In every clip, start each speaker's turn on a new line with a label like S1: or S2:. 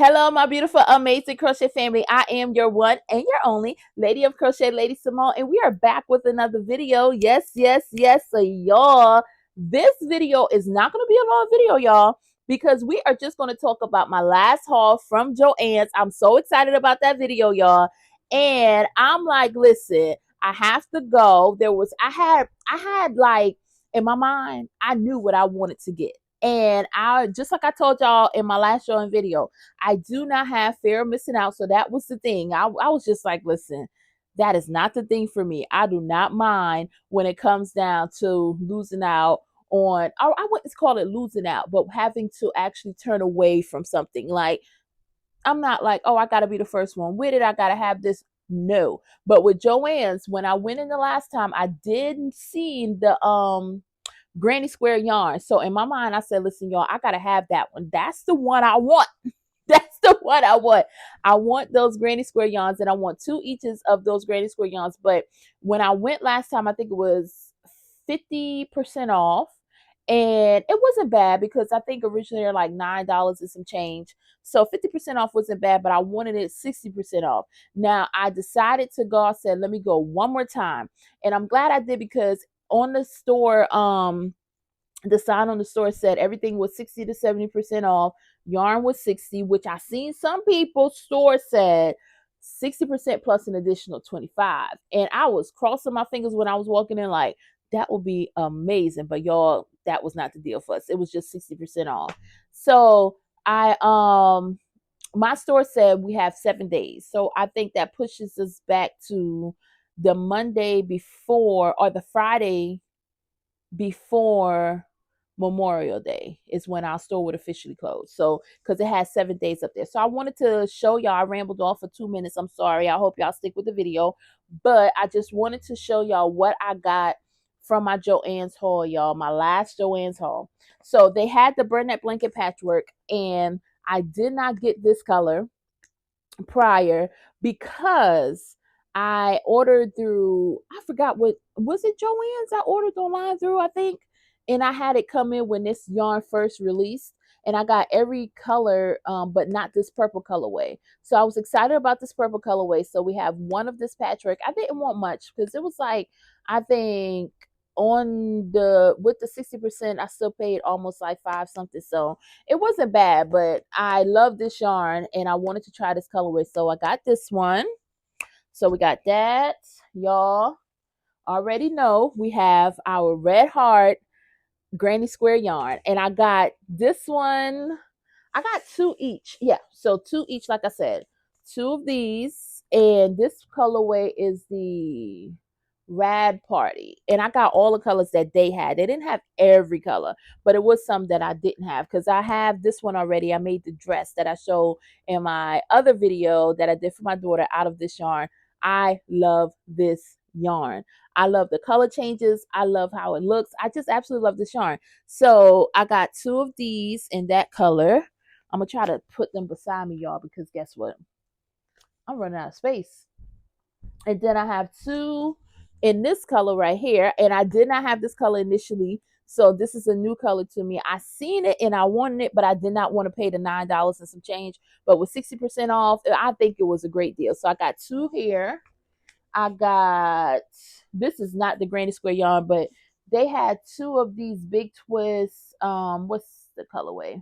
S1: Hello, my beautiful, amazing crochet family. I am your one and your only Lady of Crochet, Lady-Samoan, and we are back with another video. Yes, yes, yes. So, y'all, this video is not going to be a long video, y'all, because we are just going to talk about my last haul from Joann's. I'm so excited about that video, y'all. And I'm like, listen, I have to go. I had like in my mind, I knew what I wanted to get. And I just like I told y'all in my last showing video, I do not have fear of missing out. So that was the thing. I was just like, listen, that is not the thing for me. I do not mind when it comes down to losing out on, I wouldn't call it losing out, but having to actually turn away from something. Like, I'm not like, oh, I got to be the first one with it. I got to have this. No. But with Joann's, when I went in the last time, I did see the, granny square yarn. So in my mind, I said, listen, y'all, I gotta have that one. That's the one I want. That's the one I want. I want those granny square yarns, and I want two eaches of those granny square yarns. But when I went last time, I think it was 50% off. And it wasn't bad because I think originally they're like $9 and some change. So 50% off wasn't bad, but I wanted it 60% off. Now I decided to go, I said, let me go one more time. And I'm glad I did because on the store, the sign on the store said everything was 60 to 70% off. Yarn was 60, which I seen some people store said 60% plus an additional 25. And I was crossing my fingers when I was walking in, like, that would be amazing. But y'all, that was not the deal for us. It was just 60% off. So I my store said we have 7 days. So I think that pushes us back to the Monday before or the Friday before Memorial Day is when our store would officially close. So, because it has 7 days up there. So, I wanted to show y'all. I rambled off for 2 minutes. I'm sorry. I hope y'all stick with the video. But I just wanted to show y'all what I got from my Joann's haul, y'all. My last Joann's haul. So, they had the Burnett blanket patchwork, and I did not get this color prior because I ordered through, I forgot what was it, Joann's I ordered online through, I think. And I had it come in when this yarn first released. And I got every color, but not this purple colorway. So I was excited about this purple colorway. So we have one of this patchwork. I didn't want much because it was like, I think on the with the 60%, I still paid almost like five something. So it wasn't bad, but I love this yarn and I wanted to try this colorway. So I got this one. So we got that. Y'all already know we have our red heart granny square yarn. And I got this one. I got two each. Yeah. So two each, like I said. Two of these. And this colorway is the Rad Party. And I got all the colors that they had. They didn't have every color, but it was some that I didn't have because I have this one already. I made the dress that I showed in my other video that I did for my daughter out of this yarn. I love this yarn. I love the color changes. I love how it looks. I just absolutely love this yarn. So I got two of these in that color. I'm going to try to put them beside me, y'all, because guess what? I'm running out of space. And then I have two in this color right here. And I did not have this color initially. So this is a new color to me. I seen it and I wanted it, but I did not want to pay the $9 and some change. But with 60% off, I think it was a great deal. So I got two here. I got, this is not the granny square yarn, but they had two of these big twists. What's the colorway?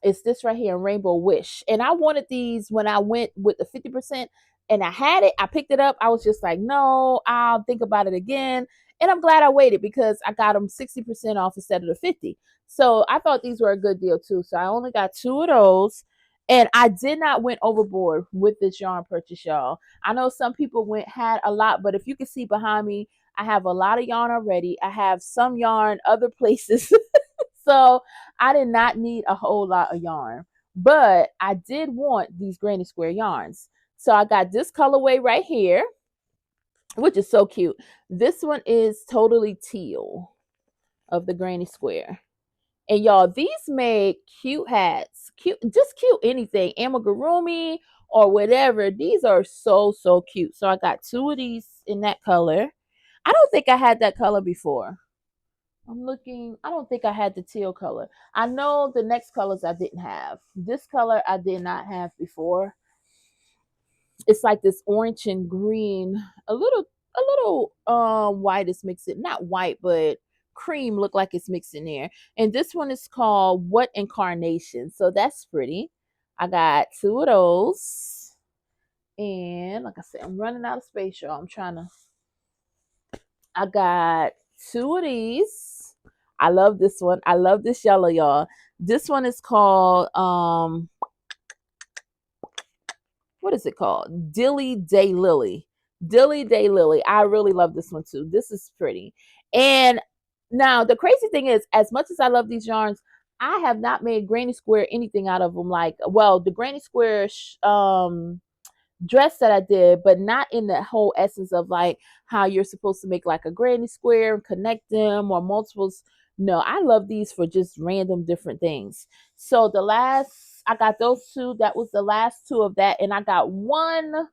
S1: It's this right here, Rainbow Wish. And I wanted these when I went with the 50% and I had it. I picked it up. I was just like, no, I'll think about it again. And I'm glad I waited because I got them 60% off instead of the 50. So I thought these were a good deal too. So I only got two of those. And I did not went overboard with this yarn purchase, y'all. I know some people had a lot, but if you can see behind me, I have a lot of yarn already. I have some yarn other places. So I did not need a whole lot of yarn, but I did want these granny square yarns. So I got this colorway right here, which is so cute. This one is totally teal of the granny square. And y'all, these make cute hats, just cute anything, amigurumi or whatever. These are so, so cute. So I got two of these in that color. I don't think I had that color before. I'm looking. I don't think I had the teal color. I know the next colors I didn't have. This color I did not have before. It's like this orange and green, a little white is mixed in, not white, but cream look like it's mixed in there. And this one is called What Incarnation. So that's pretty. I got two of those. And like I said, I'm running out of space, y'all. I got two of these. I love this one. I love this yellow, y'all. This one is called what is it called? Dilly Day Lily. Dilly Day Lily. I really love this one too. This is pretty. And now the crazy thing is, as much as I love these yarns, I have not made granny square anything out of them. Like, well, the granny square dress that I did, but not in the whole essence of like how you're supposed to make like a granny square and connect them or multiples. No, I love these for just random different things. So I got those two. That was the last two of that. And I got one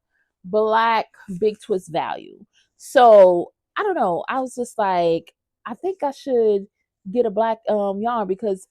S1: black big twist value. So I don't know. I was just like, I think I should get a black yarn because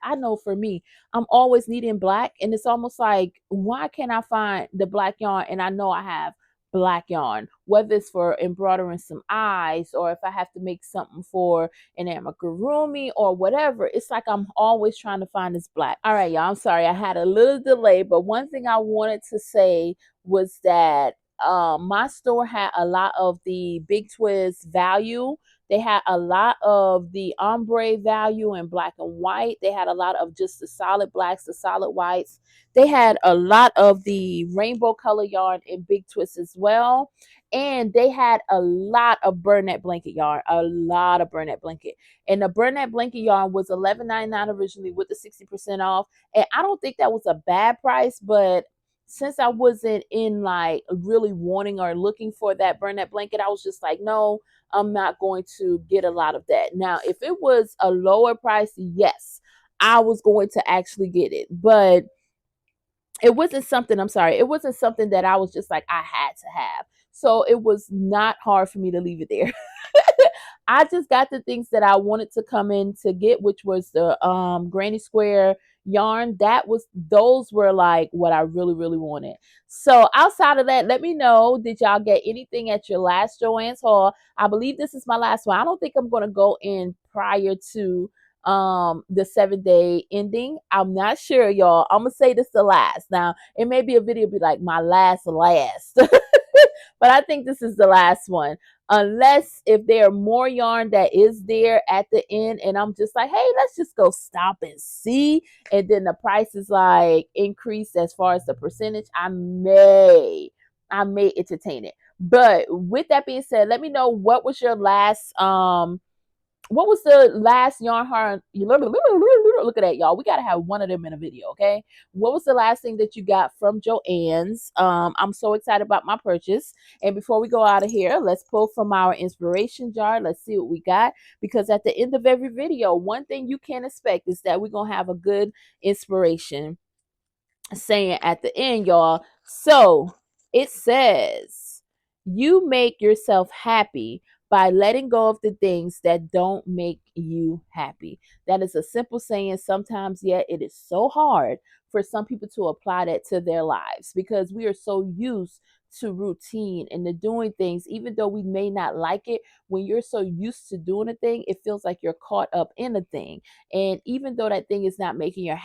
S1: I know for me, I'm always needing black, and it's almost like, why can't I find the black yarn? And I know I have black yarn, whether it's for embroidering some eyes or if I have to make something for an amigurumi or whatever. It's like I'm always trying to find this black. All right, y'all, I'm sorry I had a little delay, but one thing I wanted to say was that my store had a lot of the big twist value. They had a lot of the ombre value in black and white. They had a lot of just the solid blacks, the solid whites. They had a lot of the rainbow color yarn in big twists as well. And they had a lot of Burnett blanket yarn, a lot of Burnett blanket. And the Burnett blanket yarn was $11.99 originally with the 60% off. And I don't think that was a bad price, but since I wasn't in like really wanting or looking for that Burnett blanket, I was just like, no, I'm not going to get a lot of that. Now, if it was a lower price, yes, I was going to actually get it. But it wasn't something, I'm sorry, it wasn't something that I was just like, I had to have. So it was not hard for me to leave it there. I just got the things that I wanted to come in to get, which was the granny square yarn. Those were like what I really, really wanted. So outside of that, let me know, did y'all get anything at your last Joann's haul? I believe this is my last one. I don't think I'm going to go in prior to the 7-day ending. I'm not sure, y'all. I'm gonna say this the last. Now it may be a video be like my last but I think this is the last one, unless if there are more yarn that is there at the end and I'm just like, hey, let's just go stop and see, and then the price is like increased as far as the percentage, I may entertain it. But with that being said, let me know, what was the last yarn harm? Look at that, y'all. We gotta have one of them in a video, okay? What was the last thing that you got from Joann's? I'm so excited about my purchase. And before we go out of here, let's pull from our inspiration jar. Let's see what we got. Because at the end of every video, one thing you can expect is that we're gonna have a good inspiration saying at the end, y'all. So it says, you make yourself happy by letting go of the things that don't make you happy. That is a simple saying sometimes, yet it is so hard for some people to apply that to their lives because we are so used to routine and to doing things, even though we may not like it. When you're so used to doing a thing, it feels like you're caught up in a thing. And even though that thing is not making you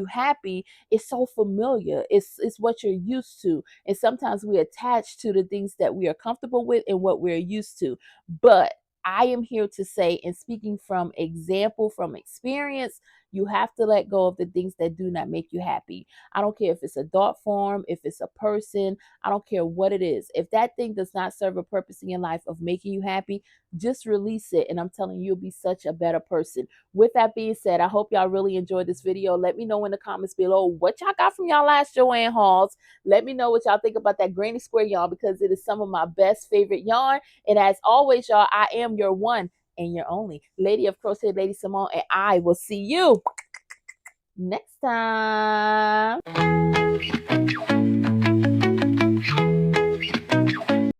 S1: happy, it's so familiar. It's what you're used to. And sometimes we attach to the things that we are comfortable with and what we're used to. But I am here to say, and speaking from example, from experience, you have to let go of the things that do not make you happy. I don't care if it's a thought form, if it's a person, I don't care what it is. If that thing does not serve a purpose in your life of making you happy, just release it. And I'm telling you, you'll be such a better person. With that being said, I hope y'all really enjoyed this video. Let me know in the comments below what y'all got from y'all last Joann hauls. Let me know what y'all think about that granny square yarn because it is some of my best favorite yarn. And as always, y'all, I am your one and your only Lady of Crochet, LadySamoan, and I will see you next time.